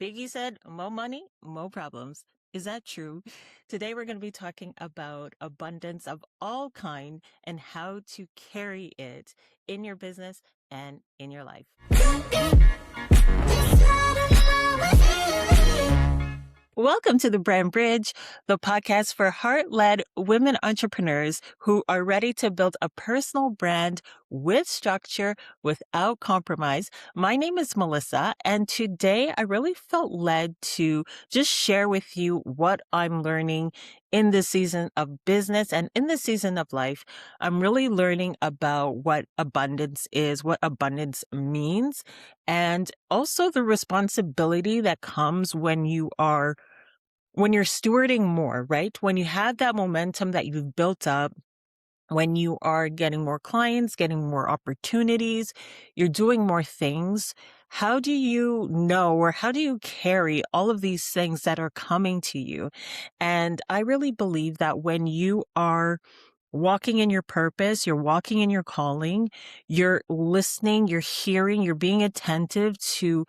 Biggie said, "More money, more problems." Is that true? Today we're going to be talking about abundance of all kind and how to carry it in your business and in your life. Welcome to the Brand Bridge, the podcast for heart-led women entrepreneurs who are ready to build a personal brand with structure without compromise. My name is Melissa, and today I really felt led to just share with you what I'm learning in this season of business and in this season of life. I'm really learning about what abundance is, what abundance means, and also the responsibility that comes when you're stewarding more, right? When you have that momentum that you've built up, when you are getting more clients, getting more opportunities, you're doing more things. How do you know, or how do you carry all of these things that are coming to you? And I really believe that when you are walking in your purpose, you're walking in your calling, you're listening, you're hearing, you're being attentive to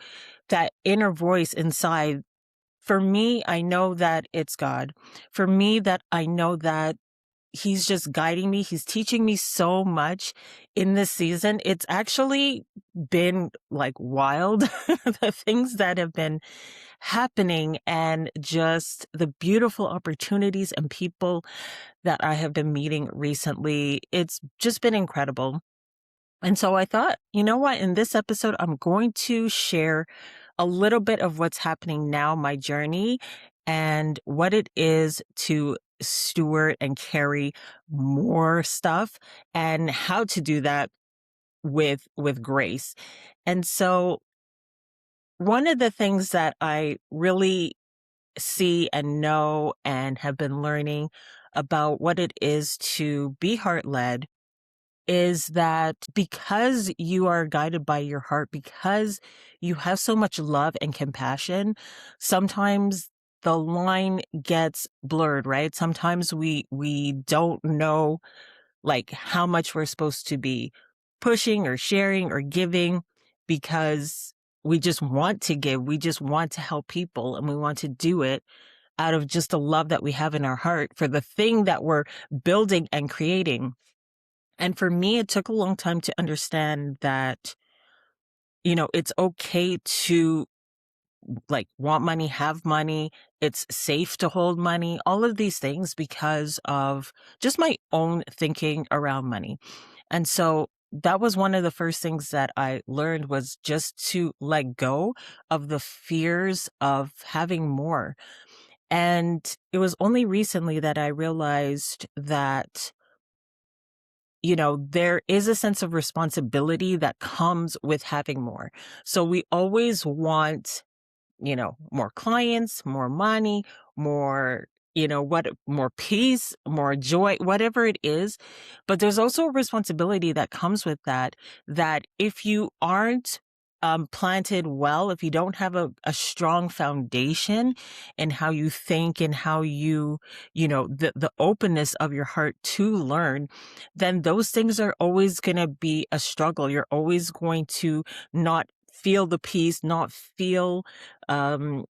that inner voice inside. For me, I know that it's God. For me, that I know that He's just guiding me. He's teaching me so much in this season. It's actually been like wild, the things that have been happening and just the beautiful opportunities and people that I have been meeting recently. It's just been incredible. And so I thought, you know what? In this episode, I'm going to share a little bit of what's happening now, my journey, and what it is to steward and carry more stuff and how to do that with grace. And so one of the things that I really see and know and have been learning about what it is to be heart led is that because you are guided by your heart, because you have so much love and compassion, sometimes the line gets blurred, right? Sometimes we don't know like how much we're supposed to be pushing or sharing or giving because we just want to give. We just want to help people and we want to do it out of just the love that we have in our heart for the thing that we're building and creating. And for me, it took a long time to understand that, it's okay to like want money, have money. It's safe to hold money, all of these things because of just my own thinking around money. And so that was one of the first things that I learned was just to let go of the fears of having more. And it was only recently that I realized that there is a sense of responsibility that comes with having more. So we always want, more clients, more money, more, more peace, more joy, whatever it is. But there's also a responsibility that comes with that if you aren't planted well, if you don't have a strong foundation in how you think and how the openness of your heart to learn, then those things are always going to be a struggle. You're always going to not feel the peace, not feel, or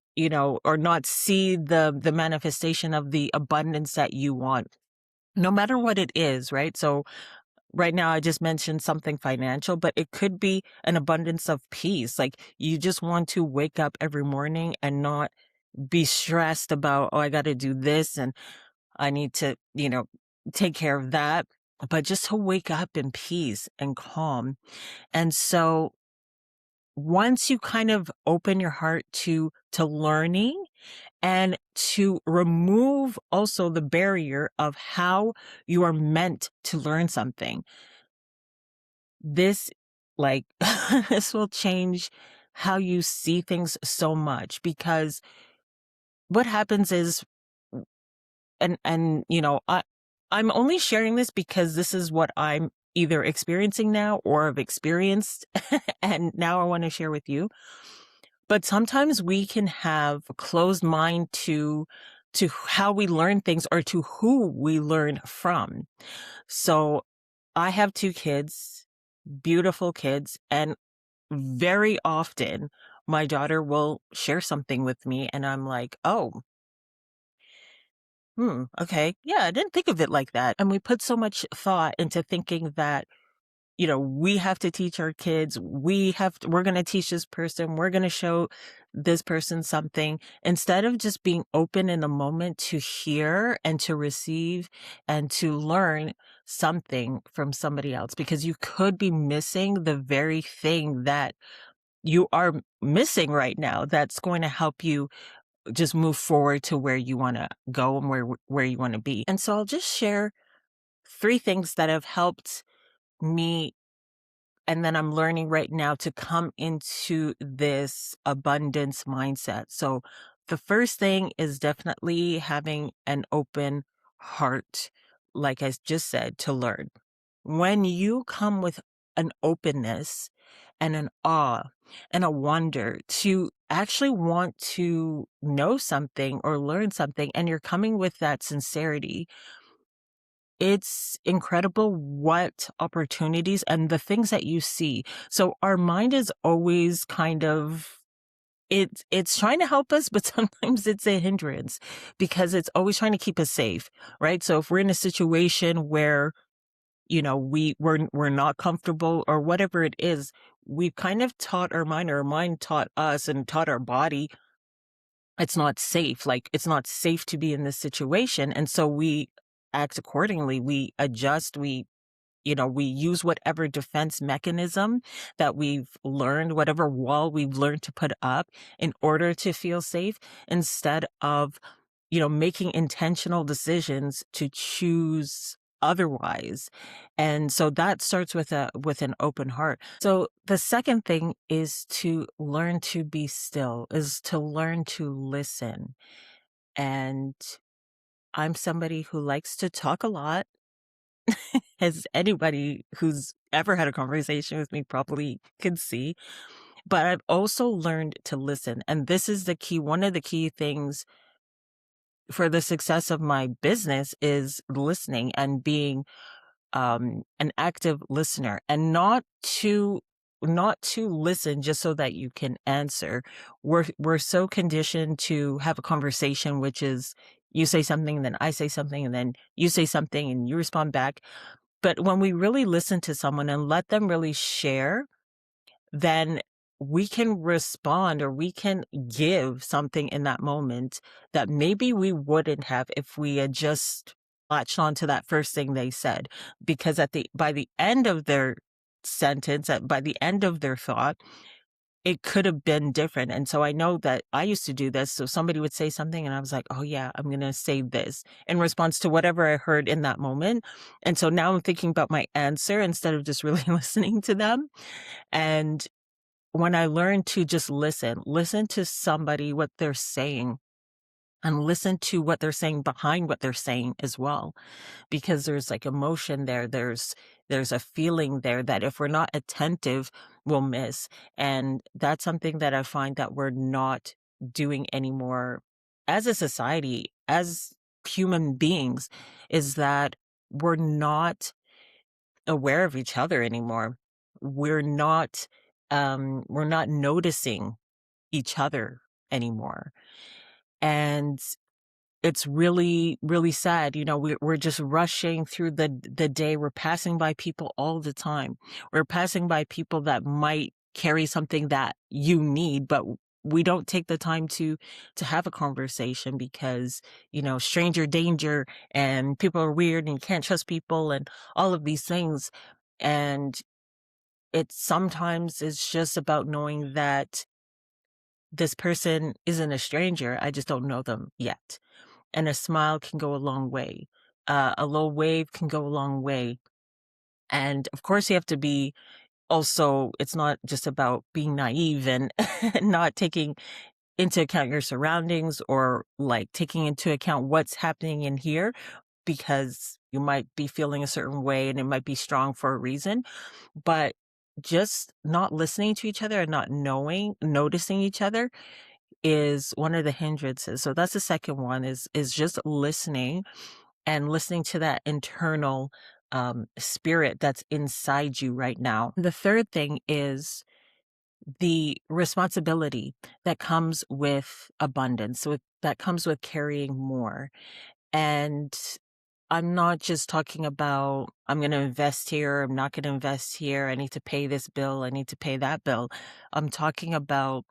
not see the manifestation of the abundance that you want, no matter what it is, right? So right now, I just mentioned something financial, but it could be an abundance of peace. Like you just want to wake up every morning and not be stressed about, oh, I got to do this and I need to, take care of that, but just to wake up in peace and calm. And so once you kind of open your heart to learning and to remove also the barrier of how you are meant to learn something, this like this will change how you see things so much. Because what happens is, I'm only sharing this because this is what I'm either experiencing now or have experienced and now I want to share with you. But sometimes we can have a closed mind to how we learn things or to who we learn from. So I have two kids, beautiful kids, and very often my daughter will share something with me and I'm like, oh, okay. Yeah, I didn't think of it like that. And we put so much thought into thinking that, we have to teach our kids, we're going to teach this person, we're going to show this person something instead of just being open in the moment to hear and to receive and to learn something from somebody else, because you could be missing the very thing that you are missing right now that's going to help you just move forward to where you want to go and where you want to be. And so I'll just share three things that have helped me, and then I'm learning right now to come into this abundance mindset. So the first thing is definitely having an open heart, like I just said, to learn. When you come with an openness and an awe and a wonder to actually want to know something or learn something, and you're coming with that sincerity, it's incredible what opportunities and the things that you see. So our mind is always kind of, it's trying to help us, but sometimes it's a hindrance because it's always trying to keep us safe, right? So if we're in a situation where, we're not comfortable or whatever it is, we've kind of taught our mind, or our mind taught us and taught our body it's not safe. Like, it's not safe to be in this situation. And so we act accordingly. We adjust. We use whatever defense mechanism that we've learned, whatever wall we've learned to put up in order to feel safe, instead of, making intentional decisions to choose otherwise. And so that starts with an open heart. So the second thing is to learn to be still, is to learn to listen. And I'm somebody who likes to talk a lot, as anybody who's ever had a conversation with me probably can see. But I've also learned to listen. And this is the key. One of the key things for the success of my business is listening and being an active listener, and not to listen just so that you can answer. We're so conditioned to have a conversation, which is you say something, and then I say something, and then you say something and you respond back. But when we really listen to someone and let them really share, then we can respond, or we can give something in that moment that maybe we wouldn't have if we had just latched on to that first thing they said. Because by the end of their sentence, by the end of their thought, it could have been different. And so I know that I used to do this. So somebody would say something and I was like, oh yeah, I'm going to say this in response to whatever I heard in that moment. And so now I'm thinking about my answer instead of just really listening to them. And when I learned to just listen to somebody, what they're saying, and listen to what they're saying behind what they're saying as well, because there's like emotion there. There's a feeling there that if we're not attentive, we'll miss. And that's something that I find that we're not doing anymore as a society, as human beings, is that we're not aware of each other anymore. We're not noticing each other anymore. And it's really, really sad. We're just rushing through the day. We're passing by people all the time. We're passing by people that might carry something that you need, but we don't take the time to have a conversation because, stranger danger, and people are weird and you can't trust people and all of these things. And it sometimes is just about knowing that this person isn't a stranger. I just don't know them yet. And a smile can go a long way. A little wave can go a long way. And of course, you have to be also, it's not just about being naive and not taking into account your surroundings, or like taking into account what's happening in here, because you might be feeling a certain way and it might be strong for a reason. But just not listening to each other and not noticing each other is one of the hindrances. So that's the second one, is just listening, and listening to that internal spirit that's inside you right now. The third thing is the responsibility that comes with abundance, that comes with carrying more. And I'm not just talking about, I'm going to invest here, I'm not going to invest here, I need to pay this bill, I need to pay that bill. I'm talking about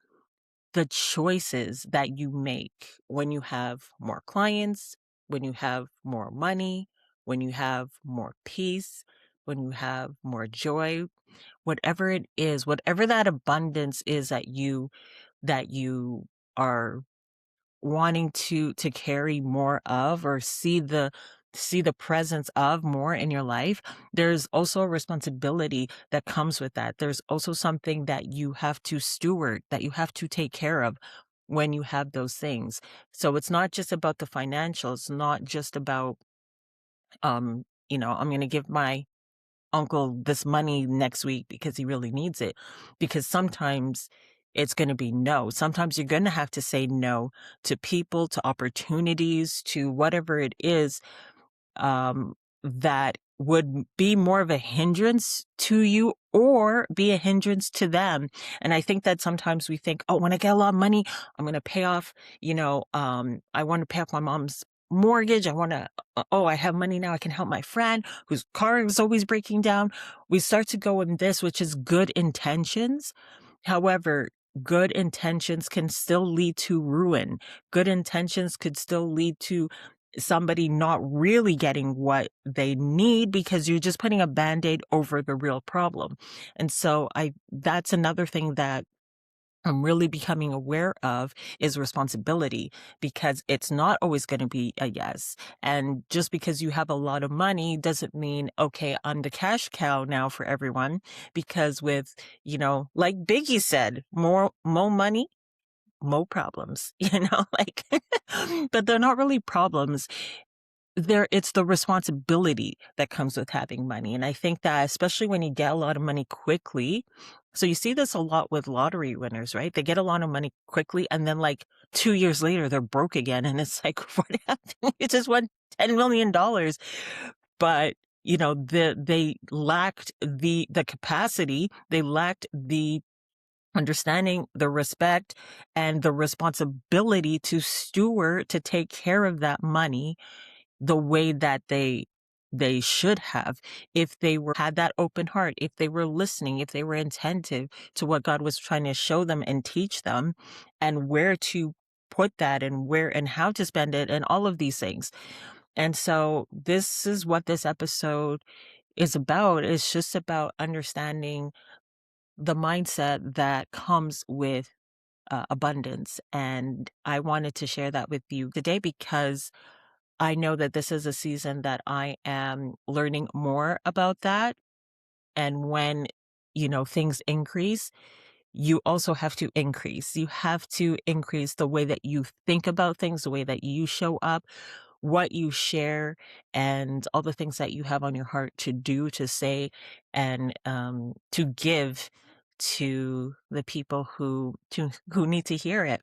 the choices that you make when you have more clients, when you have more money, when you have more peace, when you have more joy, whatever it is, whatever that abundance is that you are wanting to carry more of, or see the presence of more in your life. There's also a responsibility that comes with that. There's also something that you have to steward, that you have to take care of when you have those things. So it's not just about the financials, not just about I'm going to give my uncle this money next week because he really needs it. Because sometimes it's going to be no. Sometimes you're going to have to say no to people, to opportunities, to whatever it is, that would be more of a hindrance to you or be a hindrance to them. And I think that sometimes we think, oh, when I get a lot of money, I'm going to pay off, I want to pay off my mom's mortgage. I have money now. I can help my friend whose car is always breaking down. We start to go in this, which is good intentions. However, good intentions can still lead to ruin. Good intentions could still lead to somebody not really getting what they need because you're just putting a band-aid over the real problem. And so that's another thing that I'm really becoming aware of is responsibility, because it's not always going to be a yes. And just because you have a lot of money doesn't mean, okay, I'm the cash cow now for everyone. Because with, like Biggie said, more money, more problems, like, but they're not really problems. It's the responsibility that comes with having money. And I think that especially when you get a lot of money quickly, so you see this a lot with lottery winners, right? They get a lot of money quickly and then like 2 years later they're broke again. And it's like, what happened? You just won $10 million. But they lacked the capacity, they lacked the understanding, the respect, and the responsibility to steward, to take care of that money the way that they should have, if they had that open heart, if they were listening, if they were attentive to what God was trying to show them and teach them, and where to put that, and where and how to spend it, and all of these things. And so this is what this episode is about. It's just about understanding the mindset that comes with abundance. And I wanted to share that with you today because I know that this is a season that I am learning more about that. And when, things increase, you also have to increase. You have to increase the way that you think about things, the way that you show up, what you share, and all the things that you have on your heart to do, to say, and to give to the people who need to hear it.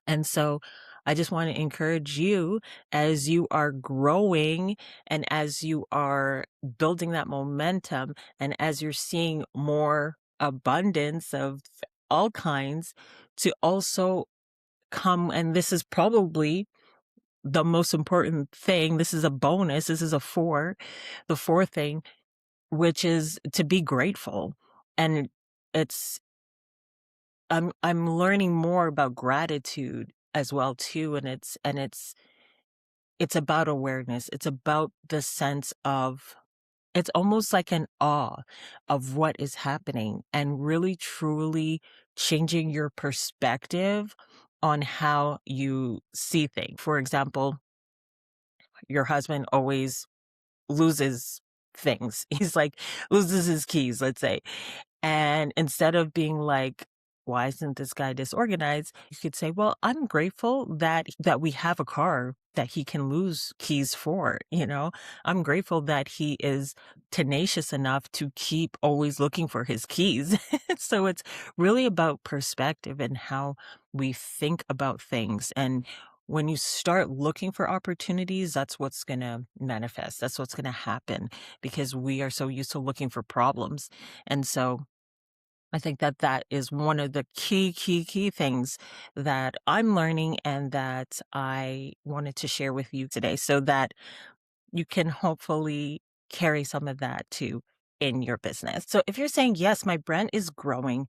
And so I just want to encourage you, as you are growing and as you are building that momentum and as you're seeing more abundance of all kinds, to also come. And this is probably the most important thing. This is a bonus. This is the fourth thing, which is to be grateful. And it's, I'm learning more about gratitude as well too, and it's about awareness. It's about the sense of, it's almost like an awe of what is happening, and really truly changing your perspective on how you see things. For example, your husband always loses things. He's like, loses his keys, let's say. And instead of being like, why isn't this guy disorganized? You could say, well, I'm grateful that we have a car that he can lose keys for, I'm grateful that he is tenacious enough to keep always looking for his keys. So it's really about perspective and how we think about things. And when you start looking for opportunities, that's what's going to manifest. That's what's going to happen, because we are so used to looking for problems. And so I think that that is one of the key things that I'm learning and that I wanted to share with you today so that you can hopefully carry some of that too in your business. So if you're saying, yes, my brand is growing,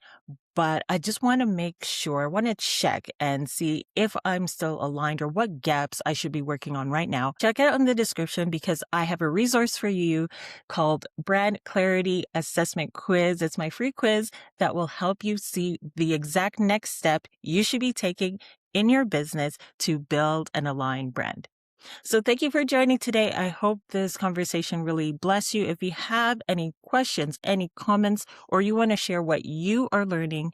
but I just want to make sure, I want to check and see if I'm still aligned or what gaps I should be working on right now. Check it out in the description because I have a resource for you called Brand Clarity Assessment Quiz. It's my free quiz that will help you see the exact next step you should be taking in your business to build an aligned brand. So thank you for joining today. I hope this conversation really bless you. If you have any questions, any comments, or you want to share what you are learning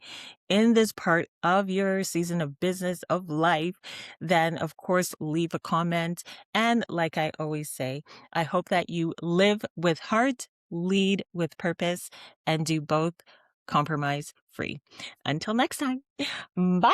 in this part of your season of business, of life, then of course, leave a comment. And like I always say, I hope that you live with heart, lead with purpose, and do both compromise free. Until next time, bye.